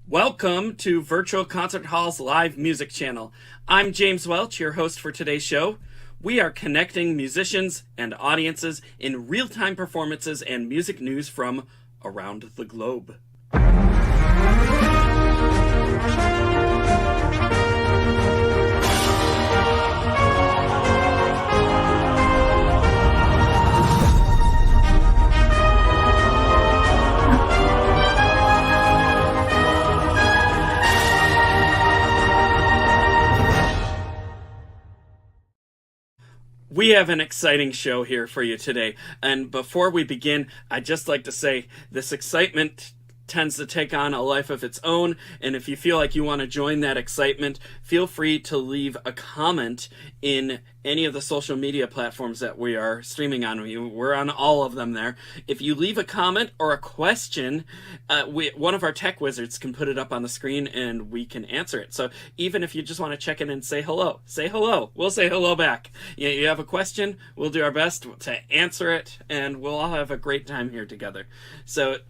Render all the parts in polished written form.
Welcome to Virtual Concert Hall's live music channel. I'm James Welch, your host for today's show. We are connecting musicians and audiences in real-time performances and music news from around the globe. We have an exciting show here for you today, and before we begin, I'd just like to say this excitement tends to take on a life of its own, and if you feel like you want to join that excitement, feel free to leave a comment in any of the social media platforms that we are streaming on. We're on all of them there. If you leave a comment or a question, one of our tech wizards can put it up on the screen and we can answer it. So even if you just want to check in and say hello, we'll say hello back. You have a question, we'll do our best to answer it, and we'll all have a great time here together. So,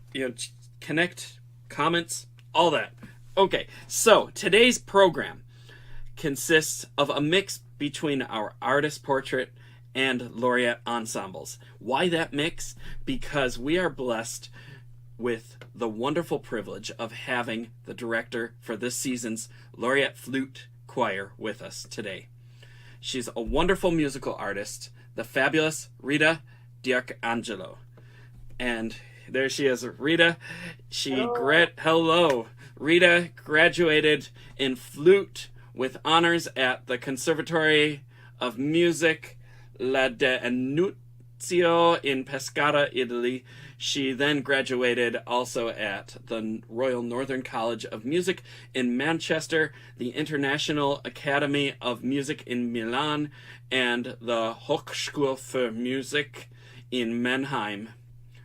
connect, comments, all that. Okay, so today's program consists of a mix between our artist portrait and Laureate Ensembles. Why that mix? Because we are blessed with the wonderful privilege of having the director for this season's Laureate Flute Choir with us today. She's a wonderful musical artist, the fabulous Rita D'Arcangelo. And there she is, Rita. Hello. Rita graduated in flute with honors at the Conservatory of Music La Danuzza Lazio in Pescara, Italy. She then graduated also at the Royal Northern College of Music in Manchester, the International Academy of Music in Milan, and the Hochschule für Musik in Mannheim.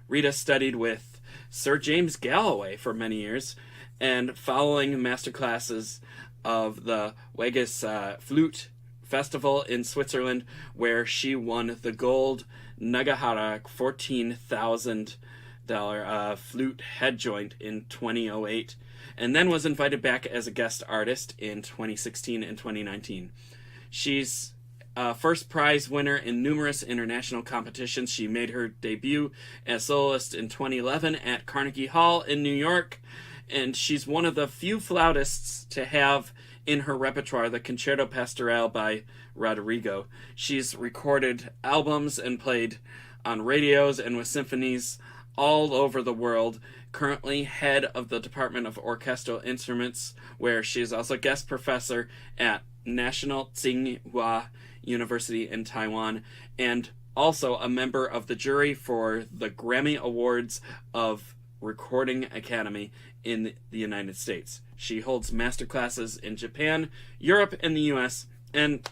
Rita studied with Sir James Galway for many years, and following masterclasses of the Weggis Flute Festival in Switzerland, where she won the gold Nagahara $14,000 flute headjoint in 2008, and then was invited back as a guest artist in 2016 and 2019. She's first prize winner in numerous international competitions. She made her debut as soloist in 2011 at Carnegie Hall in New York, and she's one of the few flautists to have in her repertoire the Concerto Pastoral by Rodrigo. She's recorded albums and played on radios and with symphonies all over the world. Currently head of the Department of Orchestral Instruments, where she is also guest professor at National Tsinghua University in Taiwan, and also a member of the jury for the Grammy Awards of Recording Academy in the United States. She holds masterclasses in Japan, Europe, and the US, and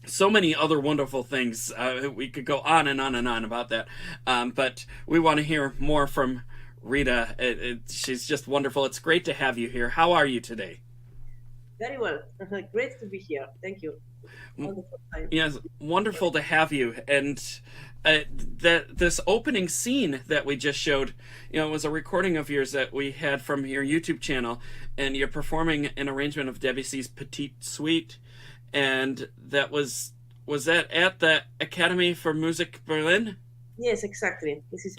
so many other wonderful things. We could go on and on and on about that, but we want to hear more from Rita. She's just wonderful. It's great to have you here. How are you today? Very well. Great to be here. Thank you. Wonderful time. Yes, wonderful to have you. And this opening scene that we just showed, was a recording of yours that we had from your YouTube channel, and you're performing an arrangement of Debussy's Petite Suite, and that was that at the Academy for Music Berlin? Yes, exactly. This is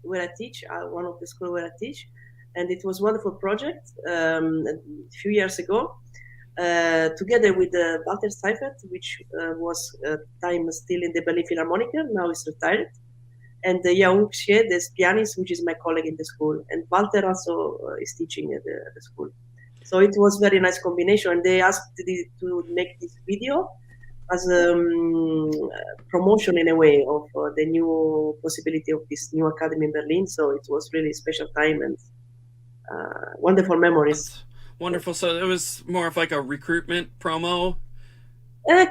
where I teach, one of the schools where I teach, and it was a wonderful project a few years ago. Together with Walter Seifert, which was time still in the Berlin Philharmonic, now he's retired, and Yaung Xie, the pianist, which is my colleague in the school, and Walter also is teaching at the school. So it was very nice combination, and they asked to make this video as a promotion in a way of the new possibility of this new academy in Berlin. So it was really a special time and wonderful memories. That's wonderful. So it was more of like a recruitment promo?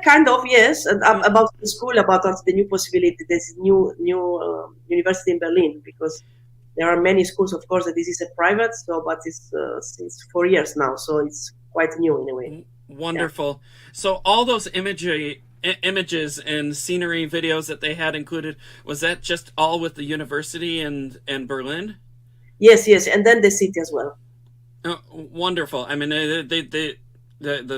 Kind of, yes. And about the school, about the new possibility, this new university in Berlin, because there are many schools, of course, that this is a private, but it's since 4 years now, so it's quite new in a way. Wonderful. Yeah. So all those images and scenery videos that they had included, was that just all with the university and Berlin? Yes, and then the city as well. Oh, wonderful. I mean, the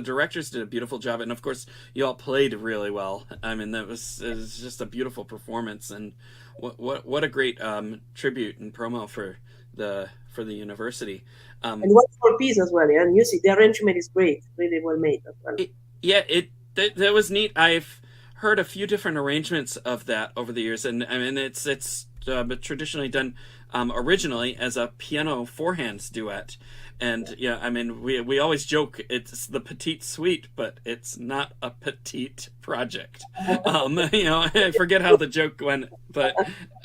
directors did a beautiful job, and of course, you all played really well. I mean, it was just a beautiful performance, and what a great tribute and promo for the university. And wonderful piece as well. Yeah, and music. The arrangement is great, really well made as well. That was neat. I've heard a few different arrangements of that over the years, and I mean, it's traditionally done originally as a piano four-hands duet. And yeah, I mean, we always joke it's the Petite Suite, but it's not a petite project. I forget how the joke went, but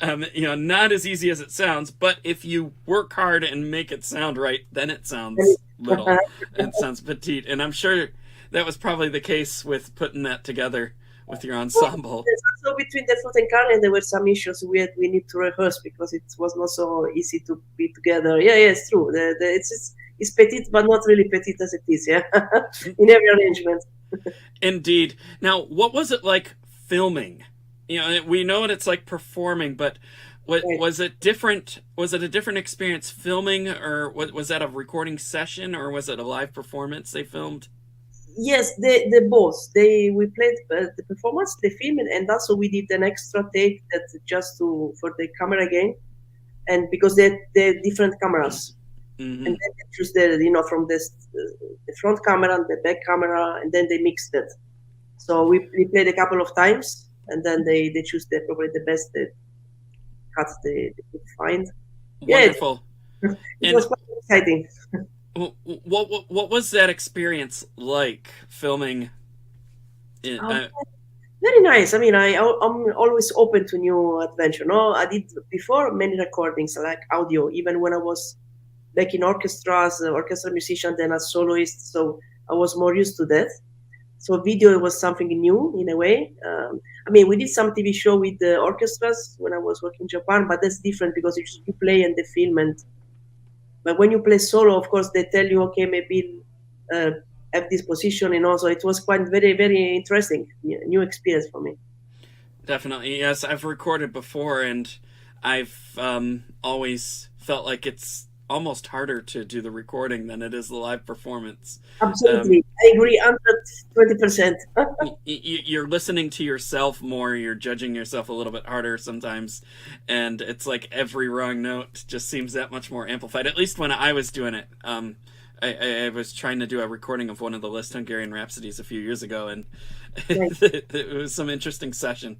not as easy as it sounds. But if you work hard and make it sound right, then it sounds little. It sounds petite, and I'm sure that was probably the case with putting that together with your ensemble. So between the flute and cornet, there were some issues we need to rehearse because it was not so easy to be together. Yeah, it's true. It's petite, but not really petite as it is. Yeah, in every arrangement. Indeed. Now, what was it like filming? We know what it's like performing, but was it different? Was it a different experience filming, or was that a recording session, or was it a live performance they filmed? Yes, they both. We played the performance, the film, and also we did an extra take that just for the camera again, and because they're different cameras, and then they choose from the front camera and the back camera, and then they mixed it. So we played a couple of times, and then they choose probably the best cuts they could find. Wonderful. Yeah, it was quite exciting. What was that experience like filming? Very nice. I mean, I'm always open to new adventure. No, I did before many recordings like audio, even when I was back in orchestras, orchestra musician, then as soloist. So I was more used to that. So video was something new in a way. I mean, we did some TV show with the orchestras when I was working in Japan, but that's different because you play and they film. And but when you play solo, of course, they tell you, okay, maybe uh, have this position, So it was quite very, very interesting, new experience for me. Definitely, yes. I've recorded before, and I've always felt like it's almost harder to do the recording than it is the live performance. Um, Absolutely, I agree, 120%. you're listening to yourself more. You're judging yourself a little bit harder sometimes, and it's like every wrong note just seems that much more amplified. At least when I was doing it. I was trying to do a recording of one of the Liszt Hungarian Rhapsodies a few years ago, and it was some interesting session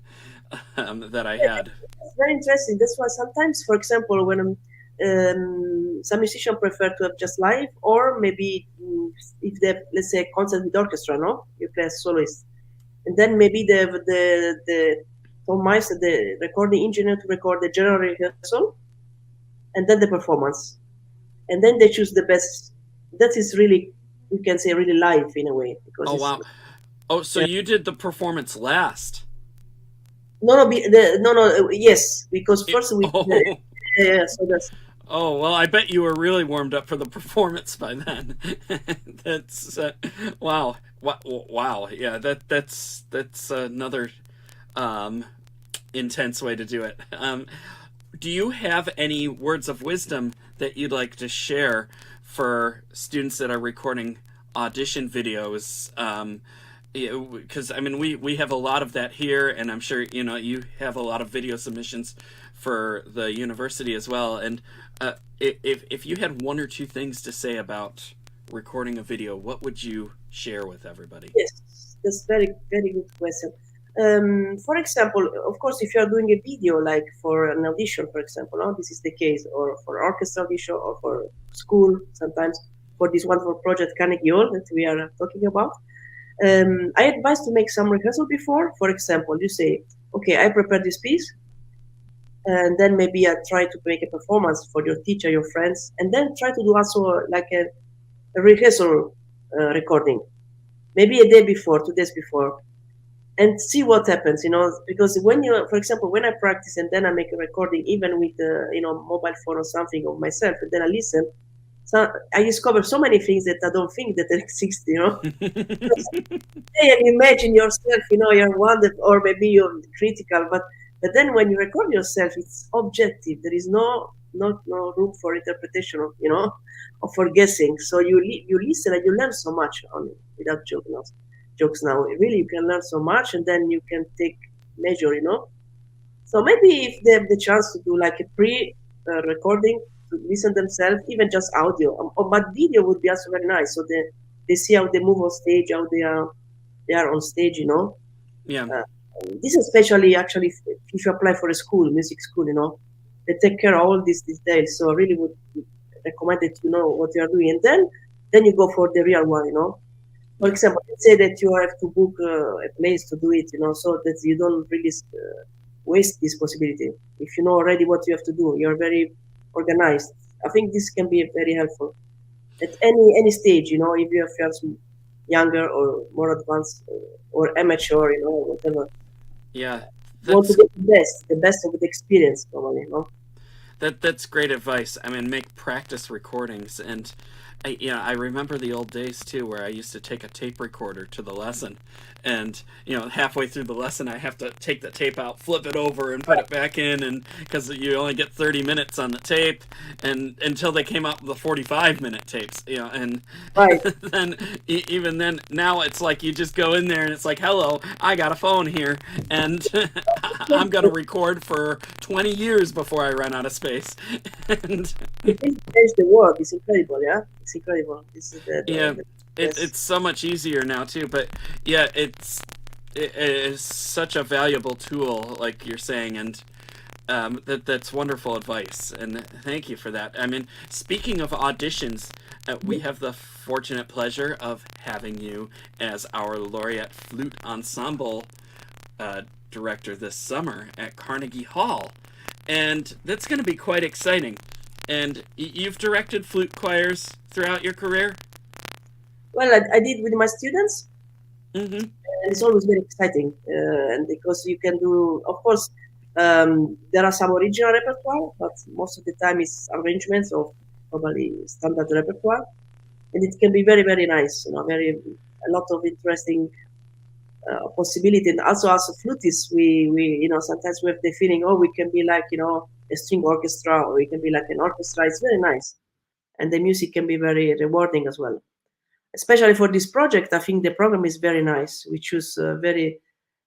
that I had. It's very interesting. That's why sometimes, for example, when some musicians prefer to have just live, or maybe if they have, let's say, a concert with orchestra, no, you play as soloist, and then maybe the Tom Meister, the recording engineer, to record the general rehearsal, and then the performance, and then they choose the best. That is really, you can say, really live in a way because Oh it's wow! Oh, so yeah. you did the performance last? Yes, because It, first we oh, so that's oh well. I bet you were really warmed up for the performance by then. That's wow, wow, wow. Yeah, that's another um, intense way to do it. Do you have any words of wisdom that you'd like to share for students that are recording audition videos? Because I mean, we have a lot of that here, and I'm sure you have a lot of video submissions for the university as well. And if you had one or two things to say about recording a video, what would you share with everybody? yes, that's very very good question. For example, of course, if you are doing a video like for an audition, for example, this is the case, or for orchestra audition, or for school, sometimes for this one for project Carnegie Hall that we are talking about. I advise to make some rehearsal before. For example, you say, okay, I prepared this piece, and then maybe I try to make a performance for your teacher, your friends, and then try to do also like a rehearsal recording, maybe a day before, 2 days before, and see what happens. Because when you, for example, when I practice and then I make a recording, even with mobile phone or something of myself, and then I listen, so I discover so many things that I don't think that exist. Hey, and imagine yourself, you're wonderful, or maybe you're critical, but then when you record yourself, it's objective. There is no room for interpretation, or for guessing. So you listen and you learn so much on it without jokes now. Really, you can learn so much, and then you can take measure. So maybe if they have the chance to do like a pre-recording to listen themselves, even just audio, but video would be also very nice. So they see how they move on stage, how they are on stage. Yeah. Uh, this especially actually if you apply for a school, music school, they take care of all these details. So I really would recommend that you know what you are doing, and then you go for the real one. For Yeah. example, let's say that you have to book a place to do it, so that you don't really waste this possibility. If you know already what you have to do, you're very organized. I think this can be very helpful at any stage. If you have some younger or more advanced or amateur, whatever. Yeah. You want to That's get the best of the experience, probably. that's great advice. I mean, make practice recordings, and I remember the old days too, where I used to take a tape recorder to the lesson, and halfway through the lesson, I have to take the tape out, flip it over, and put it back in, and because you only get 30 minutes on the tape, and until they came out with the 45-minute tapes, and Right. then even then, now it's like you just go in there, and it's like, hello, I got a phone here, and I'm gonna record for 20 years before I run out of space, and It really changed the world. It's incredible, yeah. It's incredible. This is yeah, yes. it's so much easier now too. But yeah, it is such a valuable tool, like you're saying, and that's wonderful advice. And thank you for that. I mean, speaking of auditions, we have the fortunate pleasure of having you as our Laureate Flute Ensemble director this summer at Carnegie Hall, and that's going to be quite exciting. And you've directed flute choirs throughout your career? Well, I did with my students, Mm-hmm. and it's always very exciting. And because you can do, of course, there are some original repertoire, but most of the time it's arrangements of probably standard repertoire, and it can be very, very nice. Very a lot of interesting possibility. And also as a flutist, we sometimes we have the feeling, oh, we can be like a string orchestra, or we can be like an orchestra. It's very nice, and the music can be very rewarding as well. Especially for this project, I think the program is very nice. We choose very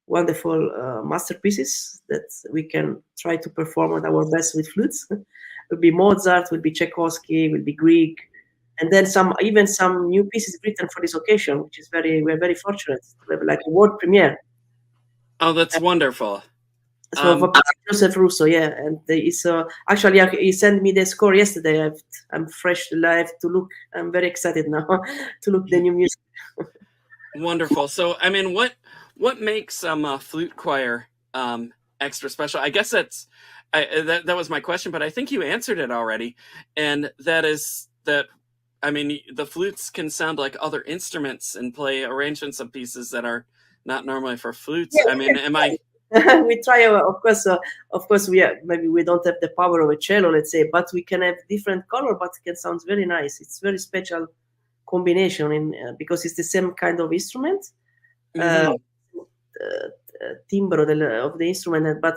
wonderful masterpieces that we can try to perform at our best with flutes. Will be Mozart, will be Tchaikovsky, will be Grieg, and then even some new pieces written for this occasion, which is we're very fortunate to have like a world premiere. Oh, that's wonderful. So for Joseph Russo, yeah, and he's actually he sent me the score yesterday. I'm fresh live to look. I'm very excited now to look the new music. Wonderful. So, I mean, what makes flute choir extra special? I guess that was my question, but I think you answered it already, and that is that. I mean, the flutes can sound like other instruments and play arrangements of pieces that are not normally for flutes. Yeah, I mean, am I? we try, of course, maybe we don't have the power of a cello, let's say, but we can have different color, but it can sound very nice. It's very special combination because it's the same kind of instrument, Mm-hmm. timbre of the instrument, but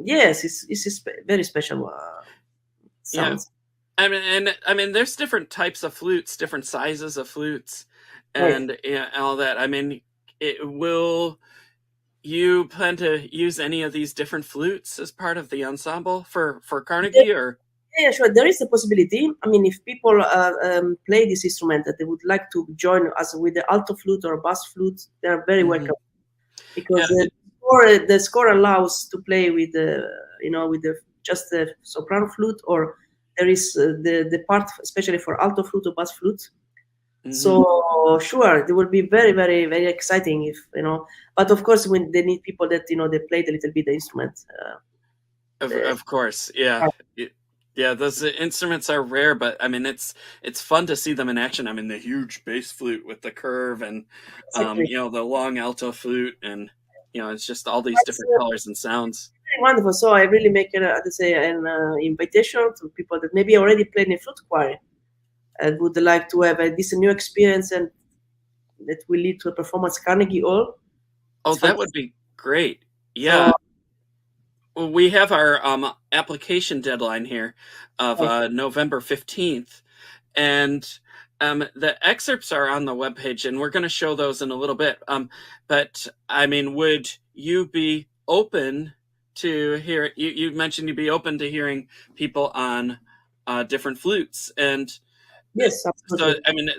yes, it's very special Yeah. sounds. I mean, there's different types of flutes, different sizes of flutes, Right. and all that. I mean, will you plan to use any of these different flutes as part of the ensemble for Carnegie, or? Yeah, sure. There is a possibility. I mean, if people play this instrument that they would like to join us with the alto flute or bass flute, they are very welcome, because Yeah. the score allows to play with with just the soprano flute, or there is the part especially for alto flute or bass flute. So sure, it will be very, very, very exciting But of course, when they need people that they played a little bit the instrument. Of course, yeah. Yeah, those instruments are rare, but I mean it's fun to see them in action. I mean the huge bass flute with the curve, and Exactly. the long alto flute, and it's just all these different colors and sounds. Wonderful. So I really make an invitation to people that maybe already played in flute choir and would like to have this new experience, and that will lead to a performance Carnegie Hall. Oh, It's that would fantastic. be great. So Yeah. Well, we have our application deadline here of November 15th, and the excerpts are on the webpage, and we're going to show those in a little bit. But I mean, would you be open to hear? You mentioned you'd be open to hearing people on different flutes, and yes, so absolutely. I mean,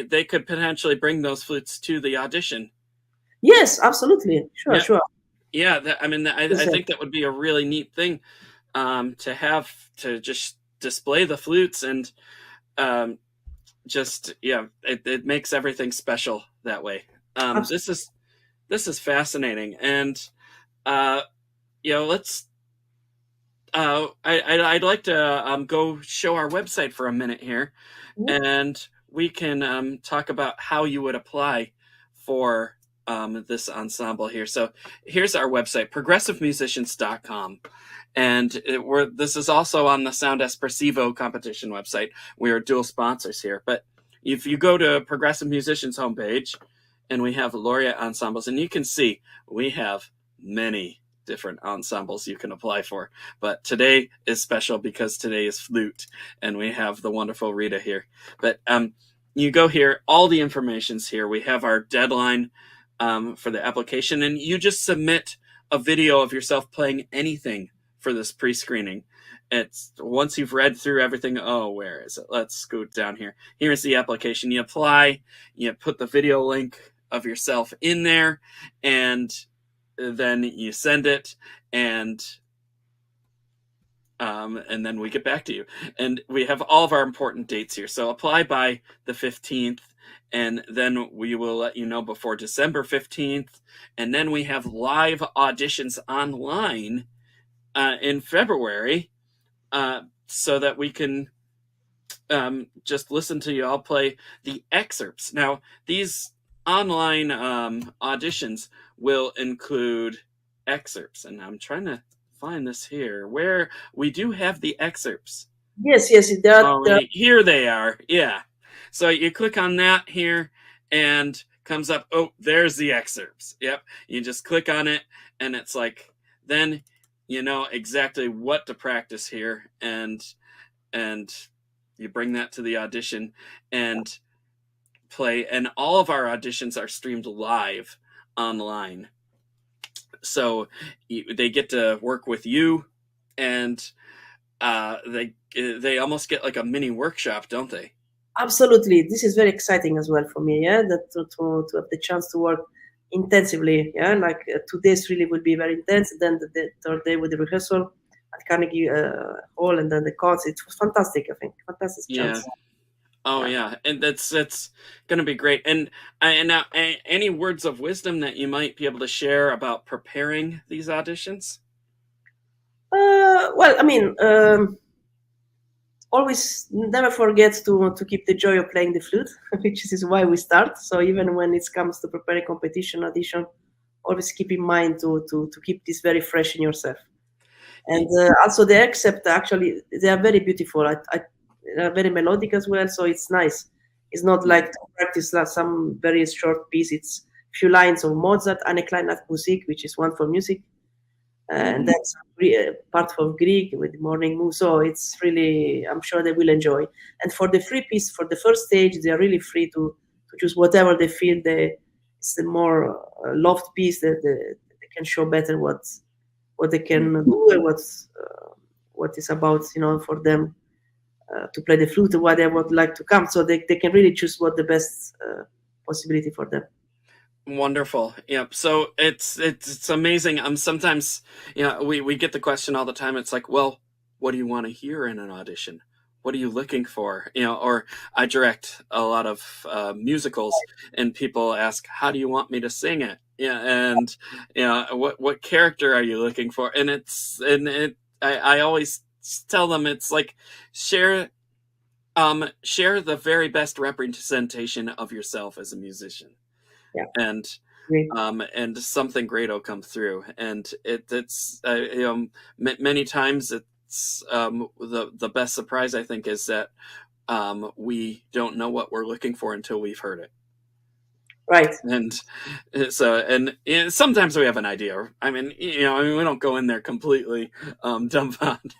they could potentially bring those flutes to the audition. Yes, absolutely. Sure, Yeah, sure. yeah. I mean, I Yes, think that would be a really neat thing to have, to just display the flutes, and um, just it makes everything special that way. absolutely. This is fascinating, and uh, let's. I'd like to go show our website for a minute here, and we can talk about how you would apply for this ensemble here. So here's our website, progressivemusicians.com. And this is also on the Sound Espressivo competition website. We are dual sponsors here. But if you go to Progressive Musicians homepage, and we have Laureate Ensembles, and you can see we have many different ensembles you can apply for. But today is special because today is flute, and we have the wonderful Rita here. But you go here, all the information's here. We have our deadline for the application, and you just submit a video of yourself playing anything for this pre-screening. It's once you've read through everything. Oh, where is it? Let's scoot down here. Here's the application. You apply, you put the video link of yourself in there, and then you send it, and then we get back to you. And we have all of our important dates here. So apply by the 15th, and then we will let you know before December 15th. And then we have live auditions online in February, so that we can just listen to you all play the excerpts. Now, these online auditions will include excerpts, and I'm trying to find this here where we do have the excerpts. Yes, Here they are. Yeah. So you click on that here, and comes up. Oh, there's the excerpts. Yep. You just click on it, and it's like, then you know exactly what to practice here, and you bring that to the audition and play. And all of our auditions are streamed live online, so they get to work with you, and they almost get like a mini workshop, don't they? Absolutely. This is very exciting as well for me. Yeah, that to have the chance to work intensively. Yeah, like 2 days really will be very intense. And then the third day with the rehearsal at Carnegie Hall, and then the concert. It was fantastic. I think fantastic chance. Yeah. Oh yeah, and that's going to be great. And now, any words of wisdom that you might be able to share about preparing these auditions? Well, I mean, always never forget to keep the joy of playing the flute, which is why we start. So even when it comes to preparing competition audition, always keep in mind to keep this very fresh in yourself. And also the excerpt, actually, they are very beautiful. They are very melodic as well, so it's nice. It's not like to practice some very short piece. It's few lines of Mozart, Eine Kleinert Musik, which is one for music, and that's part of Greek with morning move. So it's really, I'm sure they will enjoy. And for the free piece, for the first stage, they are really free to choose whatever they feel it's the more loved piece that they can show better what they can do and what is about, for them to play the flute or what they would like to come. So they can really choose what the best possibility for them. Wonderful. Yep. So it's amazing. Sometimes, we get the question all the time. It's like, well, what do you want to hear in an audition? What are you looking for? Or I direct a lot of musicals, and people ask, how do you want me to sing it? Yeah. And what character are you looking for? And I always tell them, it's like, share the very best representation of yourself as a musician. Yeah. And something great will come through. And it's many times it's the best surprise, I think, is that we don't know what we're looking for until we've heard it. Right. And so sometimes we have an idea. I mean, we don't go in there completely dumbfounded.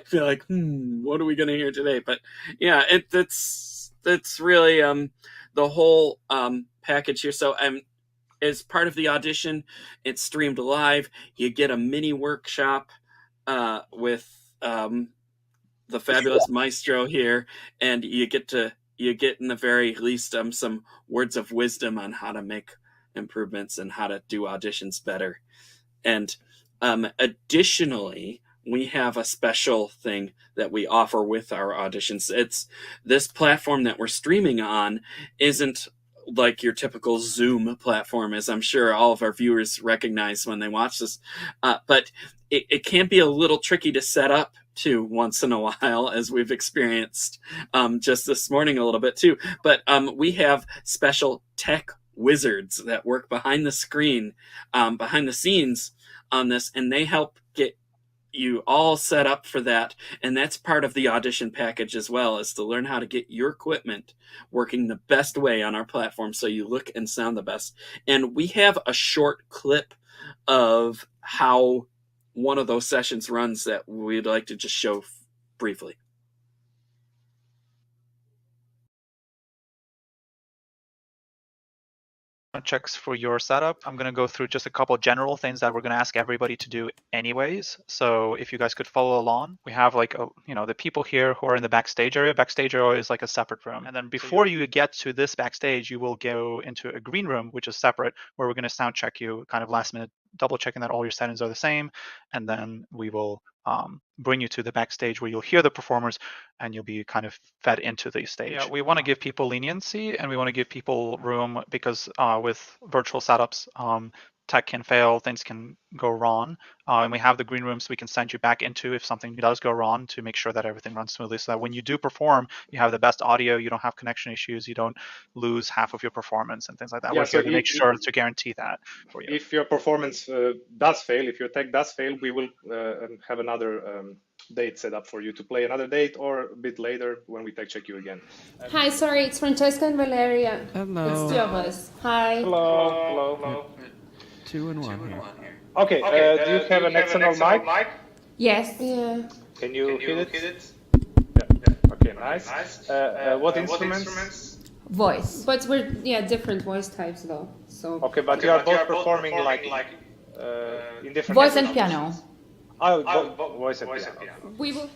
Feel like, what are we going to hear today? But yeah, it's really the whole package here. So as part of the audition, it's streamed live. You get a mini workshop with the fabulous maestro here, and you get in the very least some words of wisdom on how to make improvements and how to do auditions better. And additionally, we have a special thing that we offer with our auditions. It's this platform that we're streaming on isn't like your typical Zoom platform, as I'm sure all of our viewers recognize when they watch this. But it can be a little tricky to set up too once in a while, as we've experienced just this morning a little bit too. But we have special tech wizards that work behind the screen, behind the scenes on this, and they help get you all set up for that. And that's part of the audition package as well, is to learn how to get your equipment working the best way on our platform so you look and sound the best. And we have a short clip of how one of those sessions runs that we'd like to just show briefly. Checks for your setup. I'm going to go through just a couple general things that we're going to ask everybody to do anyways. So if you guys could follow along, we have the people here who are in the backstage area. Backstage area is like a separate room. And then before you get to this backstage, you will go into a green room, which is separate, where we're going to sound check you kind of last minute, double checking that all your settings are the same. And then we will bring you to the backstage where you'll hear the performers and you'll be kind of fed into the stage. Yeah, we want to give people leniency and we want to give people room because with virtual setups, tech can fail, things can go wrong. And we have the green rooms we can send you back into if something does go wrong to make sure that everything runs smoothly so that when you do perform, you have the best audio, you don't have connection issues, you don't lose half of your performance and things like that. We're here to make sure to guarantee that for you. If your performance does fail, if your tech does fail, we will have another date set up for you to play another date or a bit later when we tech check you again. Hi, sorry, it's Francesca and Valeria. Hello. It's two of us. Hi. Hello. 2 and 1 here. Okay, do you have an external mic? Yes. Yeah. Can you hit it? Yeah. Okay, nice. What instruments? Voice. But we're different voice types though. So. Okay, but you are both performing like in different. Voice and piano. Oh, voice and piano. We will.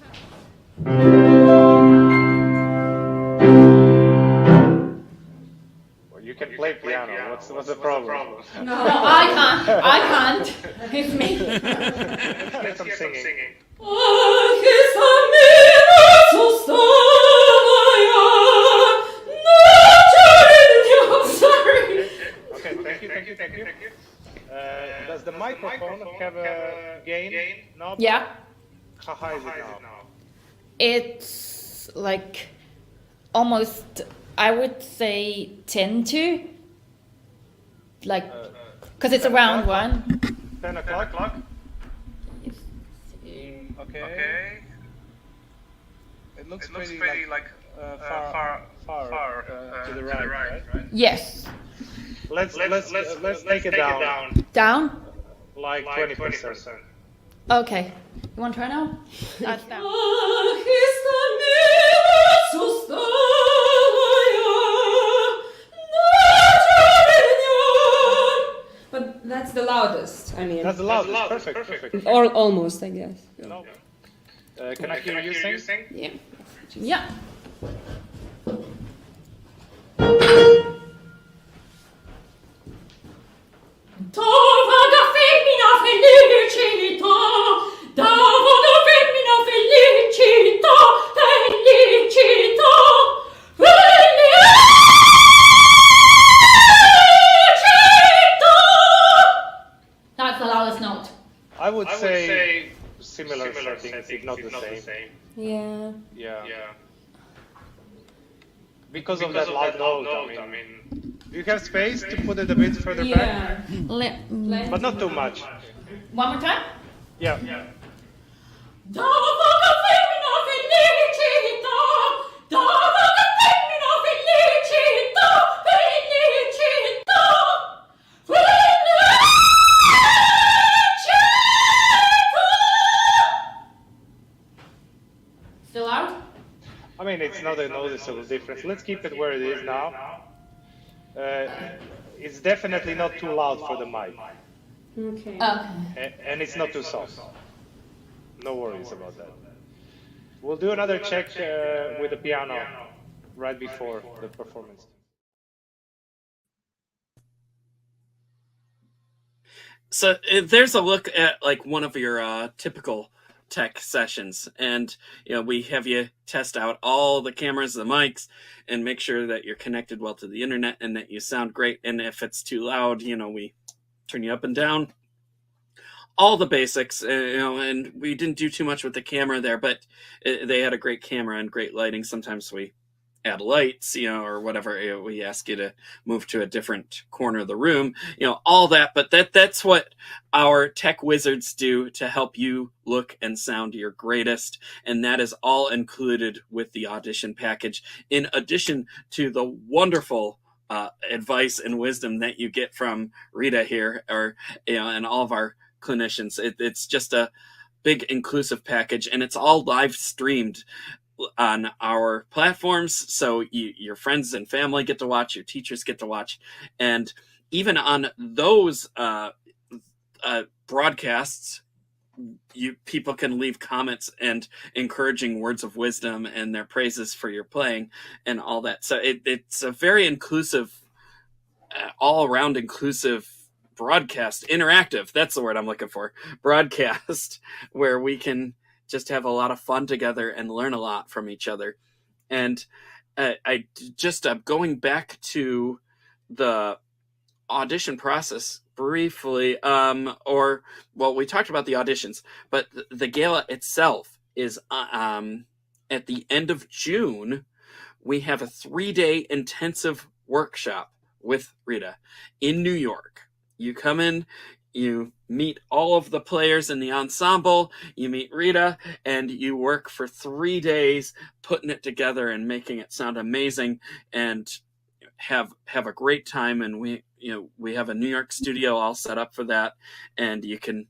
You can play piano. What's the problem? No, I can't. It's me. Let's get some singing. Okay, thank you. Does the microphone have a gain knob? Yeah. How high is it now? It's like almost, I would say 10 to, like, because it's a round one. 10 o'clock? Okay. It looks pretty like far to the right? Yes. Let's take it down. Down? Like 20%. Okay. You want to try now? That's down. But that's the loudest, I mean. That's the loudest. Perfect. Or almost, I guess. No. Can I hear you sing? Yeah. Yeah. That's the loudest note. I would say similar settings, if not the same. Yeah. Because of that loud note, I mean, do you have space to put it a bit further back? But not too much. One more time? Yeah. Still out? I mean, it's not a noticeable difference. Let's keep it where it is now. It's definitely not too loud for the mic. Okay. And it's not too soft. No worries about that. We'll do another check with the piano right before the performance. So there's a look at like one of your typical tech sessions, and we have you test out all the cameras, the mics, and make sure that you're connected well to the internet and that you sound great. And if it's too loud, we turn you up and down, all the basics, and we didn't do too much with the camera there, but they had a great camera and great lighting. Sometimes we add lights, or whatever. We ask you to move to a different corner of the room, all that. But that's what our tech wizards do to help you look and sound your greatest. And that is all included with the audition package, in addition to the wonderful advice and wisdom that you get from Rita here, and all of our clinicians. It's just a big inclusive package, and it's all live streamed on our platforms, so your friends and family get to watch, your teachers get to watch, and even on those broadcasts, people can leave comments and encouraging words of wisdom and their praises for your playing and all that. So it's a very inclusive, all-around inclusive broadcast, interactive, that's the word I'm looking for, broadcast, where we can just have a lot of fun together and learn a lot from each other. And I just going back to the audition process briefly, we talked about the auditions, but the gala itself is at the end of June. We have a 3-day intensive workshop with Rita in New York. You come in, you meet all of the players in the ensemble, you meet Rita, and you work for 3 days putting it together and making it sound amazing, and have a great time. And we have a New York studio all set up for that, and you can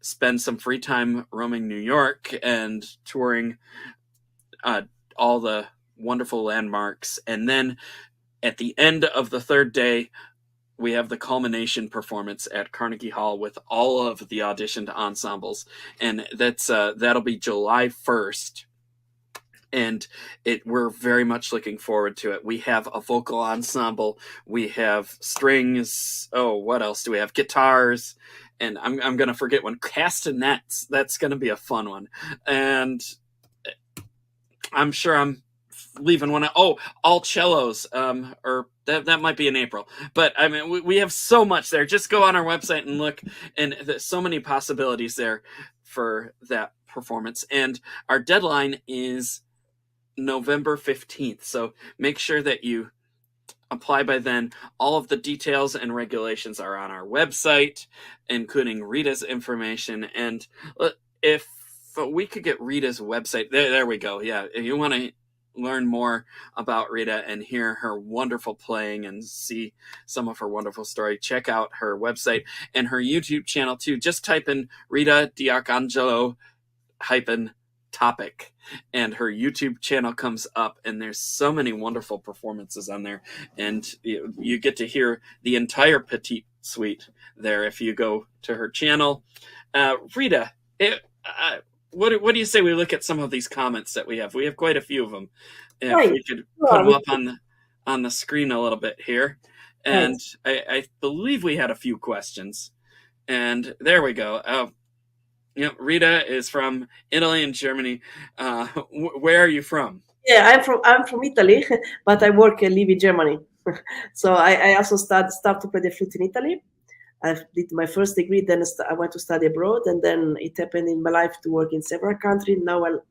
spend some free time roaming New York and touring all the wonderful landmarks. And then at the end of the 3rd day, we have the culmination performance at Carnegie Hall with all of the auditioned ensembles, and that'll be July 1st. And we're very much looking forward to it. We have a vocal ensemble, we have strings. Oh, what else do we have? Guitars, and I'm gonna forget one. Castanets. That's gonna be a fun one, and I'm sure I'm leaving one out. Oh, all cellos, or that might be in April. But I mean, we have so much there. Just go on our website and look, and there's so many possibilities there for that performance. And our deadline is November 15th. So make sure that you apply by then. All of the details and regulations are on our website, including Rita's information. And if we could get Rita's website, there we go. Yeah, if you want to learn more about Rita and hear her wonderful playing and see some of her wonderful story, check out her website and her YouTube channel too. Just type in Rita D'Arcangelo topic and her YouTube channel comes up, and there's so many wonderful performances on there, and you get to hear the entire Petite Suite there if you go to her channel. Rita, what do you say we look at some of these comments that we have? We have quite a few of them. If we could put them up on the screen a little bit here. And I believe we had a few questions. And there we go. Rita is from Italy and Germany. Where are you from? Yeah, I'm from Italy, but I work and live in Germany. So I also start to play the flute in Italy. I did my first degree, then I went to study abroad, and then it happened in my life to work in several countries. Now, at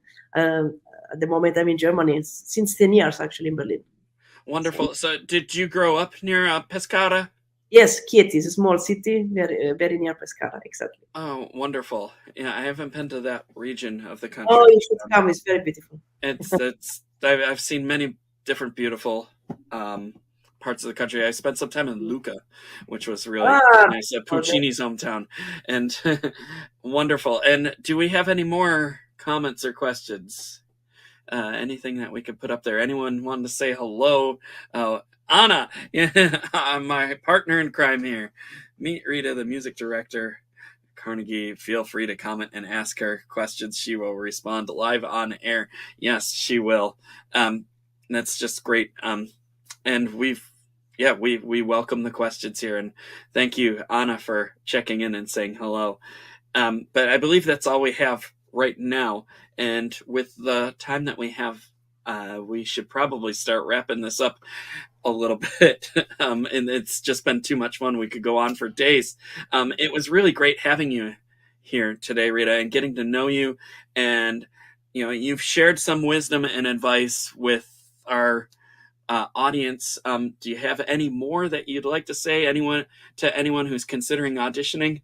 the moment, I'm in Germany since 10 years, actually, in Berlin. Wonderful. So did you grow up near Pescara? Yes, Chieti is a small city, very near Pescara, exactly. Oh, wonderful. Yeah, I haven't been to that region of the country. Oh, you should come. It's very beautiful. I've seen many different beautiful parts of the country. I spent some time in Lucca, which was really nice, Puccini's hometown, and wonderful. And do we have any more comments or questions? Anything that we could put up there? Anyone want to say hello? Anna, my partner in crime here. Meet Rita, the music director, Carnegie. Feel free to comment and ask her questions. She will respond live on air. Yes, she will. That's just great. And we welcome the questions here, and thank you, Anna, for checking in and saying hello. But I believe that's all we have right now, and with the time that we have, we should probably start wrapping this up a little bit. And it's just been too much fun. We could go on for days. It was really great having you here today, Rita, and getting to know you, and you've shared some wisdom and advice with our audience. Do you have any more that you'd like to say to anyone who's considering auditioning?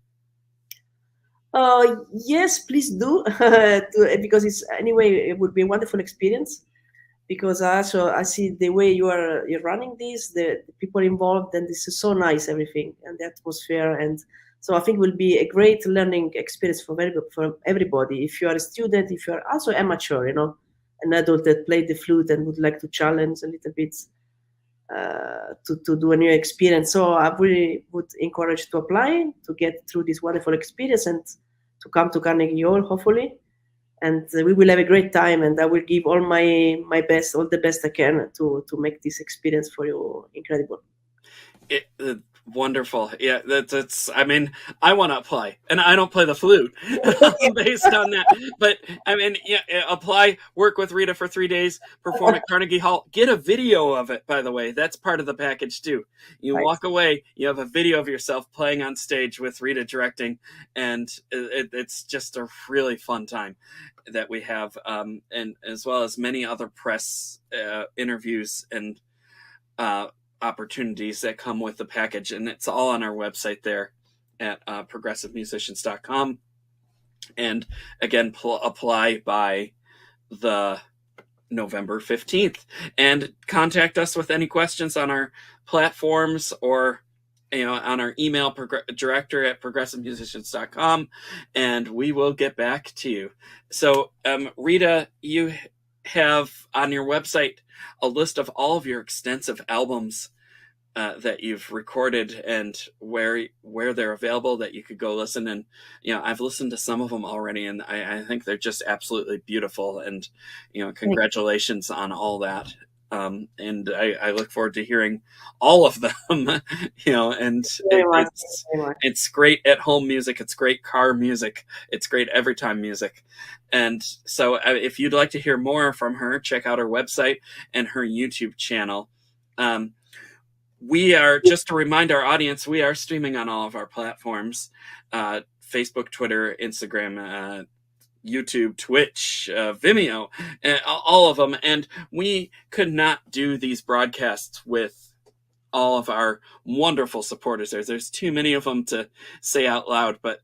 Yes, please do, because it would be a wonderful experience. Because I see the way you're running this, the people involved, and this is so nice, everything, and the atmosphere, and so I think it will be a great learning experience for everybody. If you are a student, if you are also amateur, an adult that played the flute and would like to challenge a little bit to do a new experience. So I really would encourage to apply to get through this wonderful experience and to come to Carnegie Hall, hopefully. And we will have a great time, and I will give all my best, all the best I can to make this experience for you incredible. Wonderful. Yeah, that's I mean, I want to apply, and I don't play the flute based on that. But I mean, yeah, apply, work with Rita for 3 days, perform at Carnegie Hall. Get a video of it, by the way. That's part of the package too. You Right. walk away, you have a video of yourself playing on stage with Rita directing, and it's just a really fun time that we have, and as well as many other press interviews and opportunities that come with the package, and it's all on our website there at progressivemusicians.com. And again, apply by the November 15th, and contact us with any questions on our platforms or on our email director at progressivemusicians.com, and we will get back to you. So Rita, you have on your website a list of all of your extensive albums that you've recorded and where they're available, that you could go listen. And I've listened to some of them already, and I think they're just absolutely beautiful. And congratulations on all that. And I look forward to hearing all of them. And it's great at home music. It's great car music. It's great every time music. And so if you'd like to hear more from her, check out her website and her YouTube channel. We are, just to remind our audience, we are streaming on all of our platforms, Facebook, Twitter, Instagram, YouTube, Twitch, Vimeo, all of them. And we could not do these broadcasts with all of our wonderful supporters. There's too many of them to say out loud, but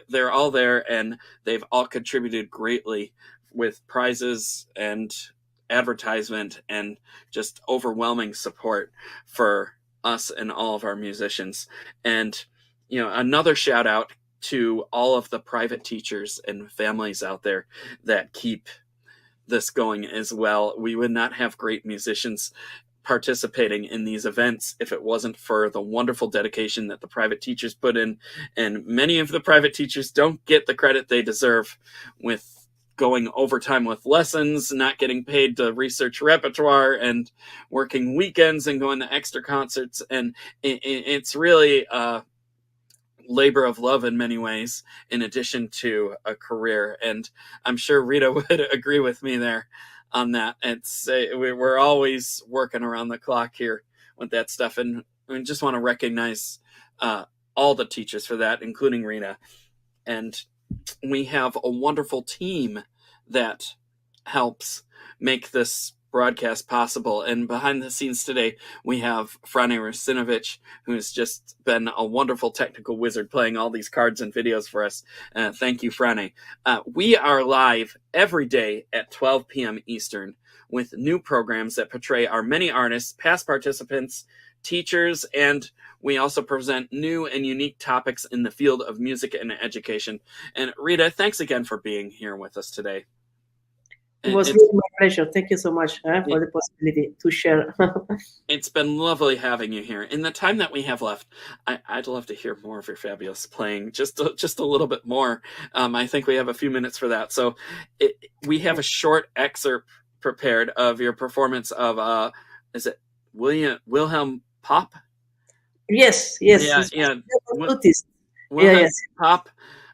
they're all there, and they've all contributed greatly with prizes and advertisement and just overwhelming support for us and all of our musicians. And another shout out to all of the private teachers and families out there that keep this going as well. We would not have great musicians participating in these events if it wasn't for the wonderful dedication that the private teachers put in. And many of the private teachers don't get the credit they deserve, with going overtime with lessons, not getting paid to research repertoire, and working weekends and going to extra concerts. And it's really a labor of love in many ways, in addition to a career. And I'm sure Rita would agree with me there on that. We're always working around the clock here with that stuff. And we just want to recognize all the teachers for that, including Rita. And we have a wonderful team that helps make this broadcast possible. And behind the scenes today, we have Frane Rasinovich, who's just been a wonderful technical wizard, playing all these cards and videos for us. Thank you, Frane. We are live every day at 12 p.m. Eastern with new programs that portray our many artists, past participants, teachers, and we also present new and unique topics in the field of music and education. And Rita, thanks again for being here with us today. It was really my pleasure. Thank you so much for the possibility to share. It's been lovely having you here. In the time that we have left, I'd love to hear more of your fabulous playing, just a little bit more. I think we have a few minutes for that. So we have a short excerpt prepared of your performance of, is it Wilhelm Pop? Yes. Yeah. Flutist. Wilhelm Pop.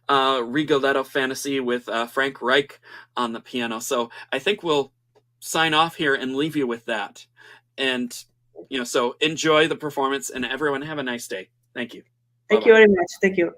Rigoletto Fantasy with Frank Reich on the piano. So I think we'll sign off here and leave you with that. And, so enjoy the performance, and everyone have a nice day. Thank you. Thank you very much. Thank you.